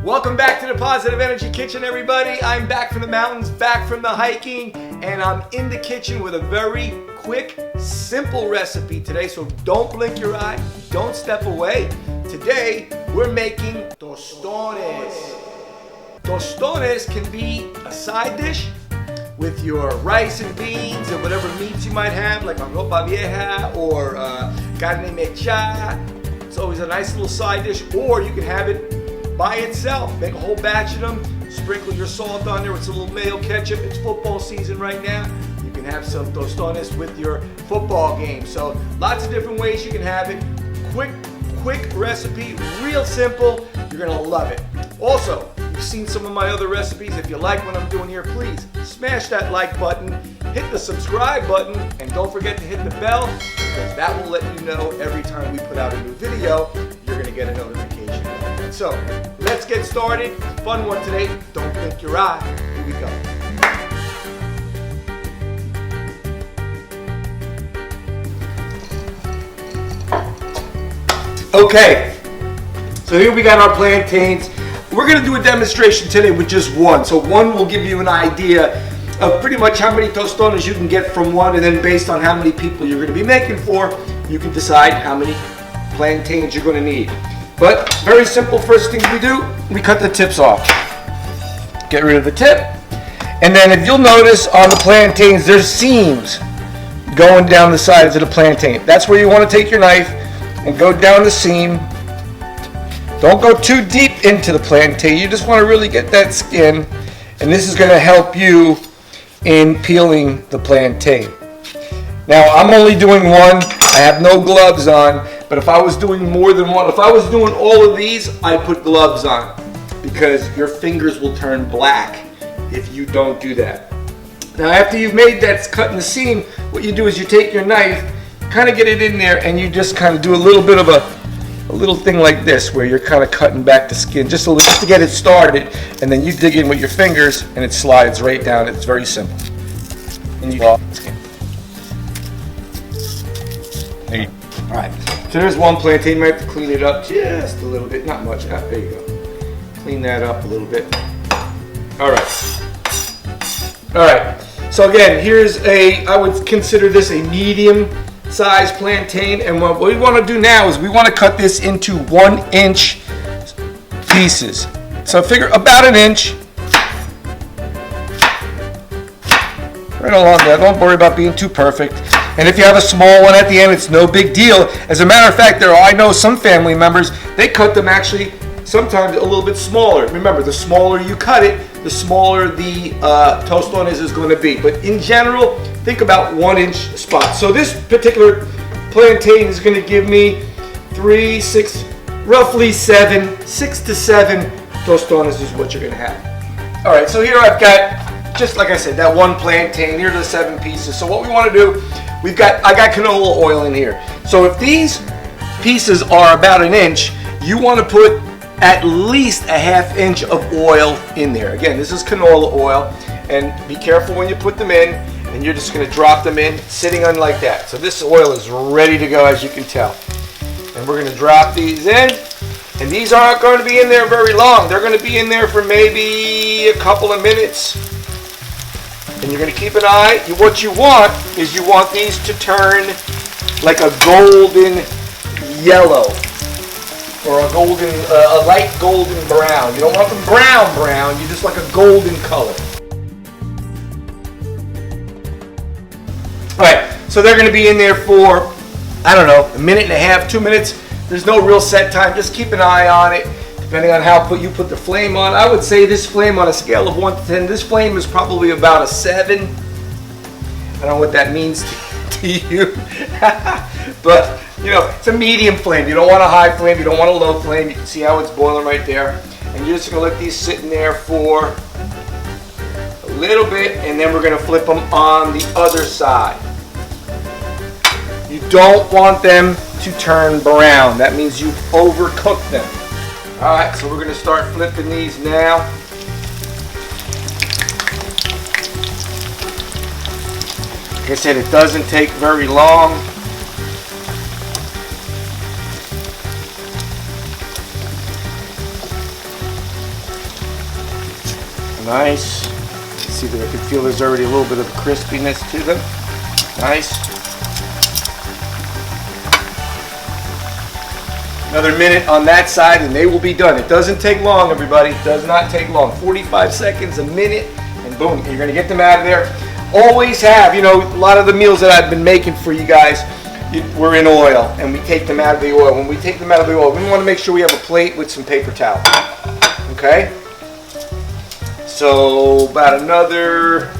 Welcome back to the Positive Energy Kitchen, everybody. I'm back from the mountains, back from the hiking, and I'm in the kitchen with a very quick, simple recipe today. So don't blink your eye, don't step away. Today, we're making tostones. Tostones can be a side dish with your rice and beans and whatever meats you might have, like ropa vieja or carne mechada. It's always a nice little side dish, or you can have it by itself. Make a whole batch of them, sprinkle your salt on there with some little mayo ketchup. It's football season right now. You can have some tostones with your football game. So lots of different ways you can have it. Quick recipe, real simple. You're gonna love it. Also, you've seen some of my other recipes. If you like what I'm doing here, please smash that like button, hit the subscribe button, and don't forget to hit the bell, because that will let you know every time we put out a new video, you're gonna get a notification. So, let's get started. Fun one today. Don't blink your eye. Here we go. Okay, so here we got our plantains. We're gonna do a demonstration today with just one. So one will give you an idea of pretty much how many tostones you can get from one, and then based on how many people you're gonna be making for, you can decide how many plantains you're gonna need. But very simple, first thing we do, we cut the tips off. Get rid of the tip. And then if you'll notice on the plantains, there's seams going down the sides of the plantain. That's where you wanna take your knife and go down the seam. Don't go too deep into the plantain. You just wanna really get that skin. And this is gonna help you in peeling the plantain. Now, I'm only doing one. I have no gloves on. But if I was doing more than one, if I was doing all of these, I put gloves on, because your fingers will turn black if you don't do that. Now after you've made that cut in the seam, what you do is you take your knife, kind of get it in there, and you just kind of do a little bit of a little thing like this, where you're kind of cutting back the skin just a little, just to get it started, and then you dig in with your fingers and it slides right down. It's very simple. And you draw the skin. There you go. All right. So there's one plantain. You might have to clean it up just a little bit, not much. There you go. Clean that up a little bit. All right. All right. So again, here's I would consider this a medium-sized plantain. And what we want to do now is we want to cut this into 1-inch pieces. So figure about 1 inch. Right along there. Don't worry about being too perfect. And if you have a small one at the end, it's no big deal. As a matter of fact, I know some family members, they cut them actually sometimes a little bit smaller. Remember, the smaller you cut it, the smaller the tostones is going to be. But in general, think about 1-inch spots. So this particular plantain is going to give me 3, 6, roughly 7, 6 to 7 tostones is what you're going to have. All right, so here I've got, just like I said, that one plantain. Here are the 7 pieces. So what we want to do, I got canola oil in here. So if these pieces are about 1 inch, you want to put at least a 1/2 inch of oil in there. Again, this is canola oil, and be careful when you put them in, and you're just going to drop them in, sitting on like that. So this oil is ready to go, as you can tell. And we're going to drop these in, and these aren't going to be in there very long. They're going to be in there for maybe a couple of minutes. And you're going to keep an eye. What you want is you want these to turn like a golden yellow, or a light golden brown. You don't want them brown. You just like a golden color. All right, so they're going to be in there for, I don't know, 1.5 minutes, 2 minutes. There's no real set time. Just keep an eye on it. Depending on how you put the flame on. I would say this flame, on a scale of 1 to 10, this flame is probably about a 7. I don't know what that means to you. But, you know, it's a medium flame. You don't want a high flame. You don't want a low flame. You can see how it's boiling right there. And you're just going to let these sit in there for a little bit, and then we're going to flip them on the other side. You don't want them to turn brown. That means you've overcooked them. Alright, so we're going to start flipping these now. Like I said, it doesn't take very long. Nice. See that I can feel there's already a little bit of crispiness to them. Nice. Another minute on that side and they will be done. It doesn't take long, everybody. It does not take long. 45 seconds, a minute, and boom, you're gonna get them out of there. Always have, you know, a lot of the meals that I've been making for you guys, we're in oil and we take them out of the oil. When we take them out of the oil, we want to make sure we have a plate with some paper towel. Okay? So about another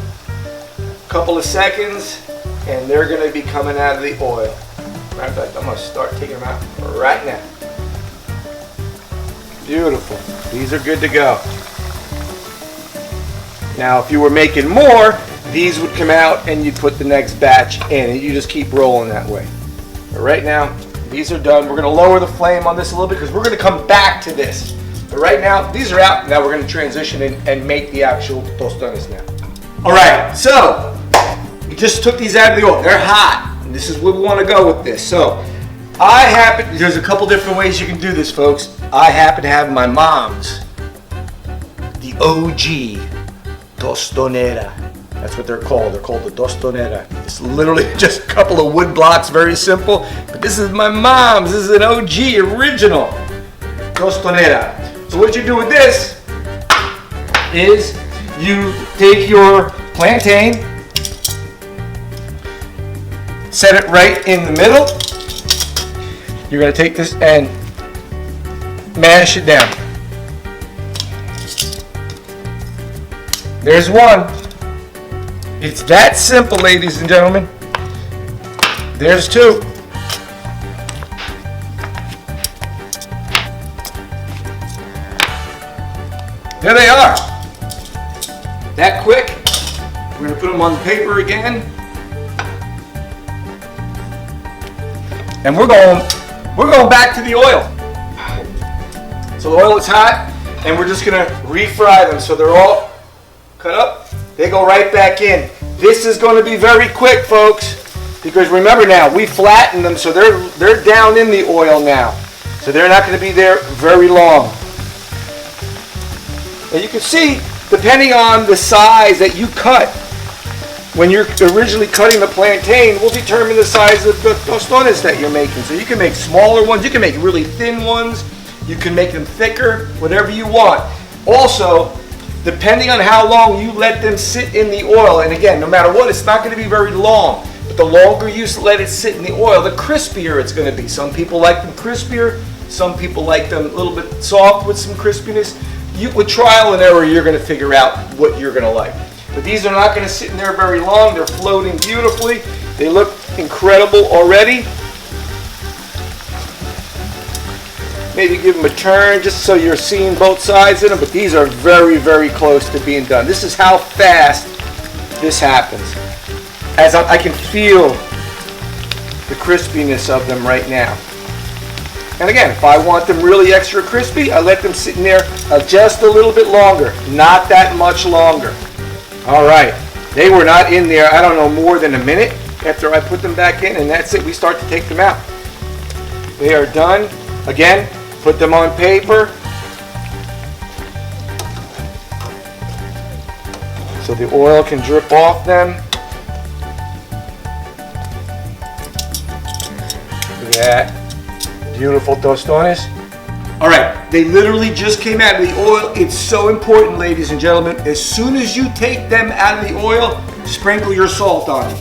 couple of seconds and they're going to be coming out of the oil. Matter of fact, I'm going to start taking them out right now. Beautiful. These are good to go. Now if you were making more, these would come out and you'd put the next batch in and you just keep rolling that way. But right now, these are done. We're going to lower the flame on this a little bit because we're going to come back to this. But right now, these are out. Now we're going to transition in and make the actual tostones now. All right, so we just took these out of the oil. They're hot. And this is where we want to go with this. So there's a couple different ways you can do this, folks. I happen to have my mom's, the OG tostonera. That's what they're called. They're called the tostonera. It's literally just a couple of wood blocks, very simple. But this is my mom's. This is an OG, original tostonera. So what you do with this is you take your plantain, set it right in the middle. You're going to take this and mash it down. There's one. It's that simple, ladies and gentlemen. There's two. There they are. That quick. We're going to put them on the paper again. And we're going back to the oil. So the oil is hot and we're just going to refry them so they're all cut up. They go right back in. This is going to be very quick, folks, because remember now, we flattened them so they're down in the oil now. So they're not going to be there very long. And you can see, depending on the size that you cut, when you're originally cutting the plantain, will determine the size of the tostones that you're making. So you can make smaller ones, you can make really thin ones, you can make them thicker, whatever you want. Also, depending on how long you let them sit in the oil, and again, no matter what, it's not going to be very long, but the longer you let it sit in the oil, the crispier it's going to be. Some people like them crispier, some people like them a little bit soft with some crispiness. With trial and error, you're going to figure out what you're going to like. But these are not going to sit in there very long. They're floating beautifully. They look incredible already. Maybe give them a turn just so you're seeing both sides of them, but these are very, very close to being done. This is how fast this happens. As I can feel the crispiness of them right now. And again, if I want them really extra crispy, I let them sit in there just a little bit longer, not that much longer. All right, they were not in there, I don't know, more than a minute after I put them back in, and that's it, we start to take them out. They are done. Again, put them on paper. So the oil can drip off them. Look at that. Beautiful tostones. All right, they literally just came out of the oil. It's so important, ladies and gentlemen. As soon as you take them out of the oil, sprinkle your salt on them.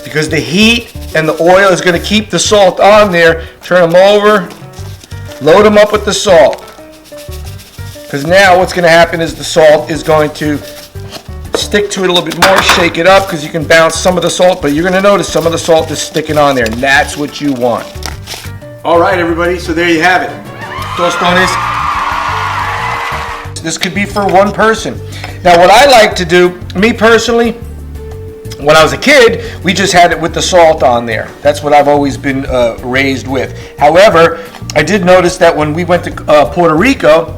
Because the heat and the oil is going to keep the salt on there. Turn them over, load them up with the salt. Because now what's going to happen is the salt is going to stick to it a little bit more, shake it up because you can bounce some of the salt, but you're going to notice some of the salt is sticking on there, and that's what you want. All right, everybody, so there you have it. Tostones. This could be for one person. Now, what I like to do, me personally, when I was a kid, we just had it with the salt on there. That's what I've always been raised with. However, I did notice that when we went to Puerto Rico,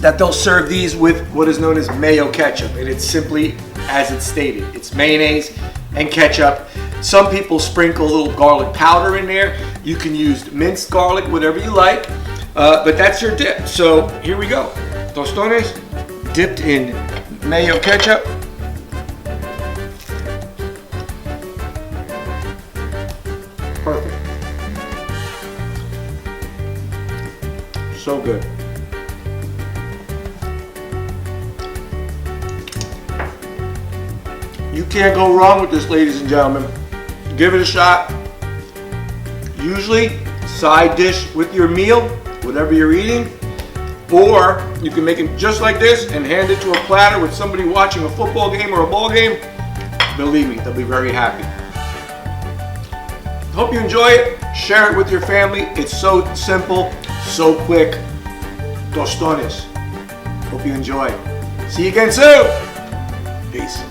that they'll serve these with what is known as mayo ketchup, and it's simply as it's stated. It's mayonnaise and ketchup. Some people sprinkle a little garlic powder in there. You can use minced garlic, whatever you like, but that's your dip. So here we go. tostones dipped in mayo ketchup. Perfect. So good. You can't go wrong with this, ladies and gentlemen. Give it a shot. Usually, side dish with your meal, whatever you're eating, or you can make it just like this and hand it to a platter with somebody watching a football game or a ball game. Believe me, they'll be very happy. Hope you enjoy it. Share it with your family. It's so simple, so quick. Tostones. Hope you enjoy. See you again soon. Peace.